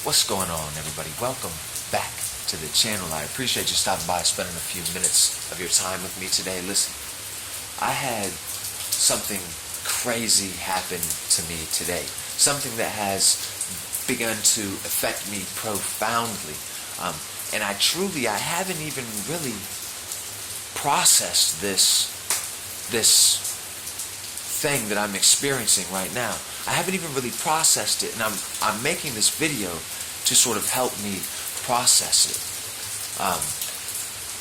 What's going on, everybody? Welcome back to the channel. I appreciate you stopping by, spending a few minutes of your time with me today. Listen, I had something crazy happen to me today. Something that has begun to affect me profoundly. And I haven't even really processed this thing that I'm experiencing right now. I haven't even really processed it, and I'm making this video to sort of help me process it.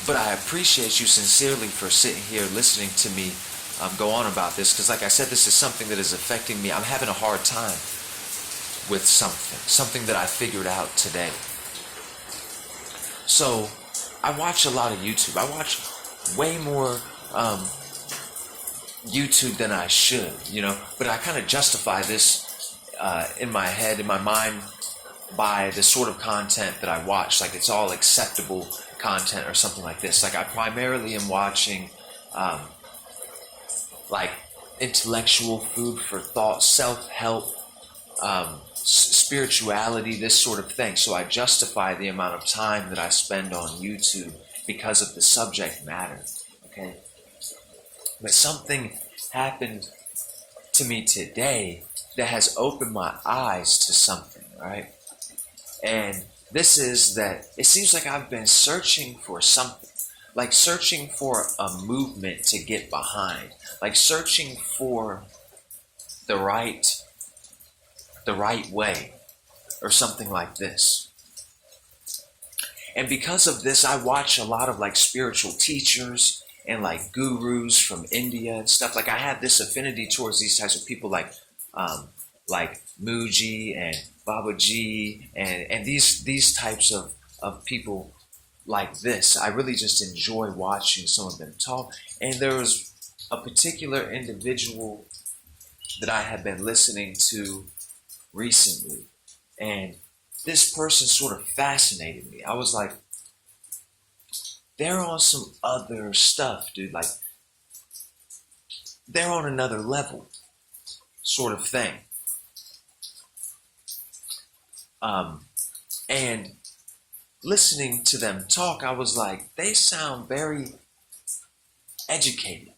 But I appreciate you sincerely for sitting here listening to me go on about this, because like I said, this is something that is affecting me. I'm having a hard time with something that I figured out today. So I watch a lot of YouTube. I watch way more YouTube than I should, but I kind of justify this in my head, in my mind, by the sort of content that I watch. Like, it's all acceptable content or something like this. Like, I primarily am watching like intellectual food for thought, self-help, spirituality, this sort of thing. So I justify the amount of time that I spend on YouTube because of the subject matter, okay? But something happened to me today that has opened my eyes to something, right? And this is that it seems like I've been searching for something, like searching for a movement to get behind, like searching for the right way or something like this. And because of this, I watch a lot of like spiritual teachers and like gurus from India and stuff. Like, I have this affinity towards these types of people, like Muji and Babaji and these types of people like this. I really just enjoy watching some of them talk. And there was a particular individual that I have been listening to recently, and this person sort of fascinated me. I was like, they're on some other stuff, dude. Like, they're on another level sort of thing. And listening to them talk, I was like, they sound very educated,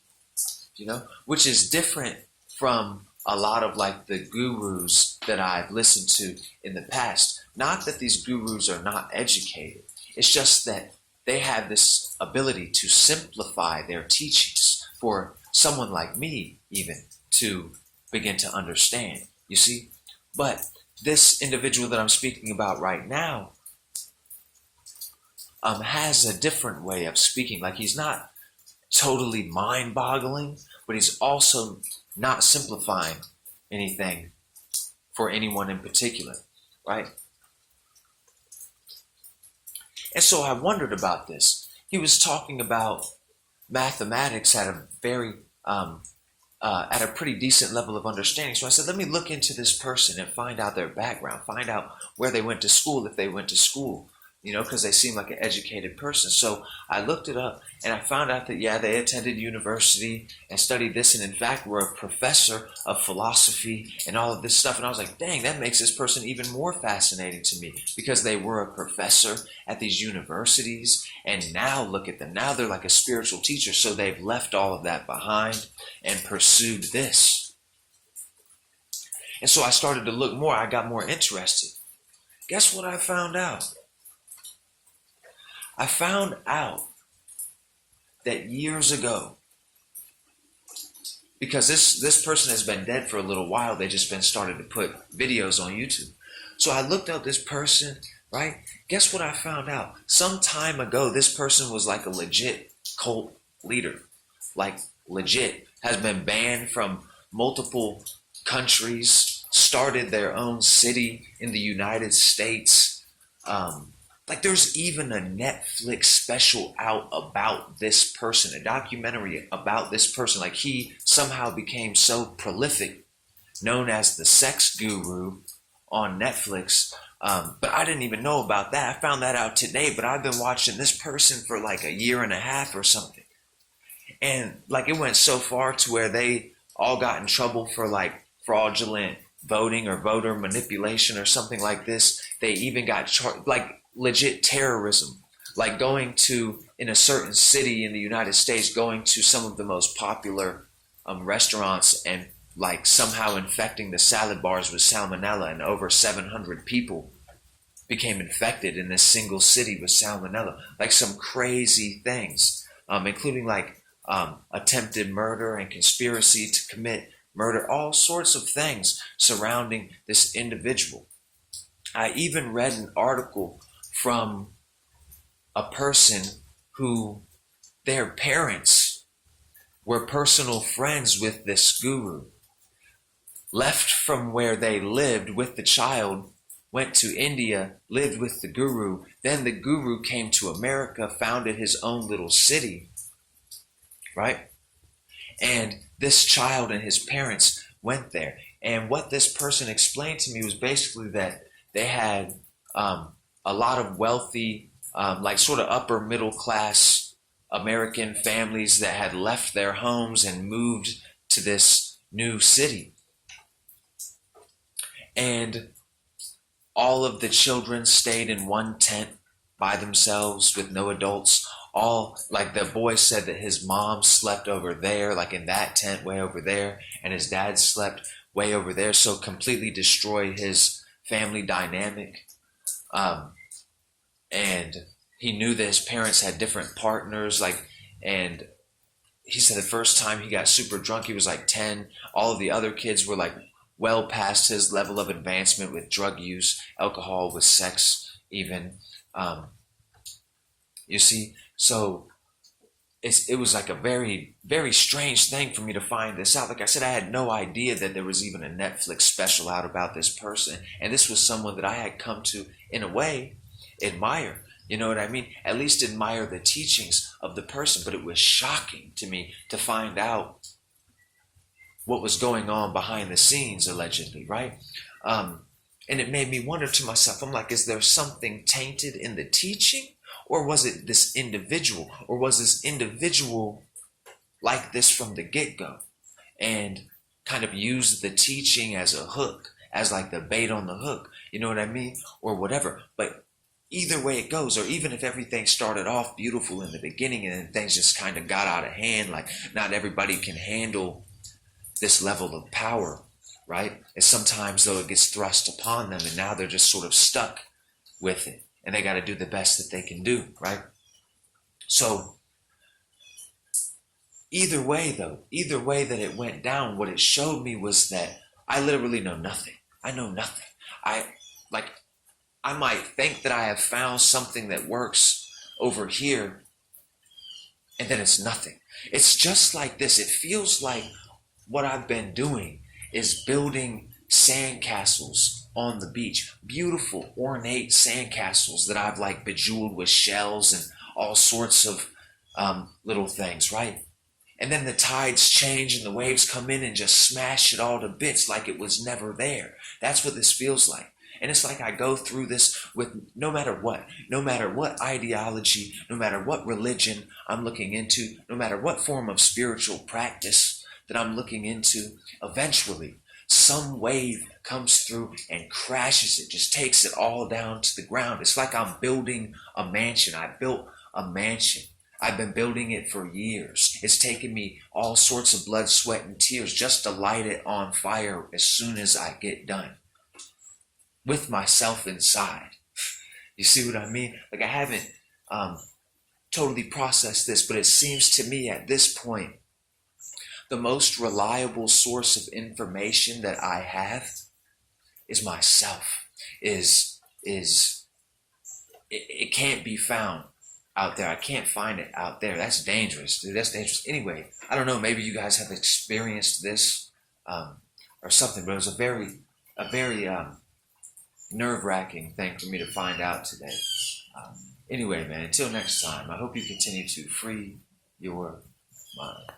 which is different from a lot of like the gurus that I've listened to in the past. Not that these gurus are not educated. It's just that they have this ability to simplify their teachings for someone like me even to begin to understand, you see? But this individual that I'm speaking about right now has a different way of speaking. Like, he's not totally mind-boggling, but he's also not simplifying anything for anyone in particular, right? And so I wondered about this. He was talking about mathematics at a very at a pretty decent level of understanding. So I said, let me look into this person and find out their background, find out where they went to school, if they went to school, because they seem like an educated person. So I looked it up, and I found out that, yeah, they attended university and studied this, and in fact were a professor of philosophy and all of this stuff. And I was like, dang, that makes this person even more fascinating to me, because they were a professor at these universities, and now look at them. Now they're like a spiritual teacher, so they've left all of that behind and pursued this. And so I started to look more. I got more interested. Guess what I found out? I found out that years ago, because this person has been dead for a little while, they just been started to put videos on YouTube. So I looked up this person, right? Guess what I found out? Some time ago, this person was like a legit cult leader. Like, legit. Has been banned from multiple countries, started their own city in the United States. Like, there's even a Netflix special out about this person, a documentary about this person. Like, he somehow became so prolific, known as the sex guru on Netflix. But I didn't even know about that. I found that out today, but I've been watching this person for like a year and a half or something. And like, it went so far to where they all got in trouble for like fraudulent voting or voter manipulation or something like this. They even got charged, like legit terrorism, like going to, in a certain city in the United States, going to some of the most popular restaurants and like somehow infecting the salad bars with salmonella, and over 700 people became infected in this single city with salmonella. Like some crazy things, including like attempted murder and conspiracy to commit murder, all sorts of things surrounding this individual. I even read an article from a person who their parents were personal friends with this guru, left from where they lived with the child, went to India, lived with the guru. Then the guru came to America, founded his own little city, right? And this child and his parents went there. And what this person explained to me was basically that they had a lot of wealthy, like sort of upper middle class American families that had left their homes and moved to this new city. And all of the children stayed in one tent by themselves with no adults. All, like the boy said that his mom slept over there, like in that tent way over there, and his dad slept way over there. So completely destroyed his family dynamic. And he knew that his parents had different partners, like, and he said the first time he got super drunk, he was like 10. All of the other kids were like well past his level of advancement with drug use, alcohol, with sex even. You see, so it was like a very, very strange thing for me to find this out. Like I said, I had no idea that there was even a Netflix special out about this person. And this was someone that I had come to, in a way, admire. You know what I mean? At least admire the teachings of the person. But it was shocking to me to find out what was going on behind the scenes, allegedly, right? And it made me wonder to myself, I'm like, is there something tainted in the teaching? Or was it this individual? Or was this individual like this from the get-go and kind of used the teaching as a hook, as like the bait on the hook, you know what I mean? Or whatever. But either way it goes, or even if everything started off beautiful in the beginning and then things just kind of got out of hand, like not everybody can handle this level of power, right? And sometimes though it gets thrust upon them and now they're just sort of stuck with it and they got to do the best that they can do, right? So either way that it went down, what it showed me was that I literally know nothing. I know nothing. I might think that I have found something that works over here, and then it's nothing. It's just like this. It feels like what I've been doing is building sandcastles on the beach. Beautiful, ornate sandcastles that I've like bejeweled with shells and all sorts of little things, right? And then the tides change and the waves come in and just smash it all to bits like it was never there. That's what this feels like. And it's like I go through this with no matter what ideology, no matter what religion I'm looking into, no matter what form of spiritual practice that I'm looking into, eventually some wave comes through and crashes it, just takes it all down to the ground. It's like I'm building a mansion. I built a mansion. I've been building it for years. It's taken me all sorts of blood, sweat, and tears just to light it on fire as soon as I get done. With myself inside. You see what I mean? Like I haven't totally processed this, but it seems to me at this point, the most reliable source of information that I have is myself. It can't be found out there. I can't find it out there. That's dangerous, dude. That's dangerous. Anyway, I don't know. Maybe you guys have experienced this or something, but it was a very nerve-wracking thing for me to find out today. Anyway, man, until next time, I hope you continue to free your mind.